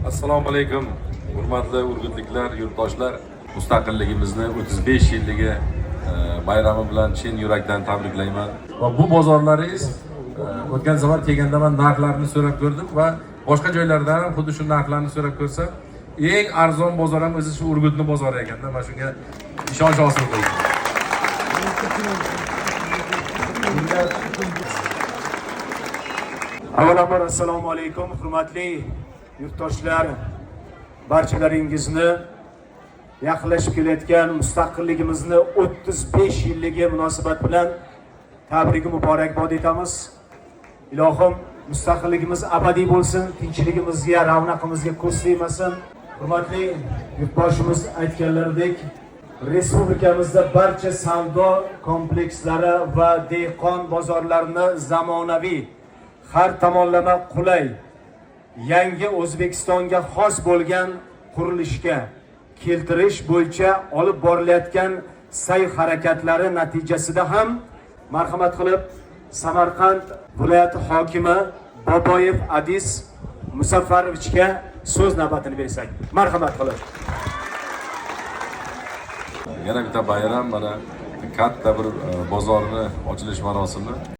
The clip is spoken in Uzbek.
Assalomu alaykum, hurmatli urgutliklar, yurtdoshlar. Mustaqilligimizni 35 yilligi bayrami bilan chin yurakdan tabriklayman. Va bu bozorlaringiz o'tgan safar kelganda men narxlarini so'rab ko'rdim va boshqa joylardan ham xuddi shu narxlarni so'rab ko'rsam, eng arzon bozor ham o'zi shu Urgutni bozori ekanda, men shunga ishonch hosil qildim. Avvalambor assalomu alaykum, hurmatli yurtdoshlar. Barchalaringizni yaqinlashib kelayotgan mustaqilligimizni 35 yilligi munosabat bilan tabrigi muborakbod etamiz. Ilohim mustaqilligimiz abadiy bo'lsin, tinchligimizga, ravnaqimizga ko'z tegmasin. Hurmatli yurtboshimiz aytganlaridek, respublikamizda barcha savdo komplekslari va dehqon bozorlarini zamonaviy, har tomonlama qulay, yangi O'zbekistonga xos bo'lgan qurilishga keltirish bo'yicha olib borilayotgan sa'y-harakatlari natijasida ham marhamat qilib Samarqand viloyati hokimi Boboyev Adis Musaffarovichga so'z navbatini bersak. Marhamat qilib. Yana bitta bayram, mana katta bir bozorni ochilish marosimi.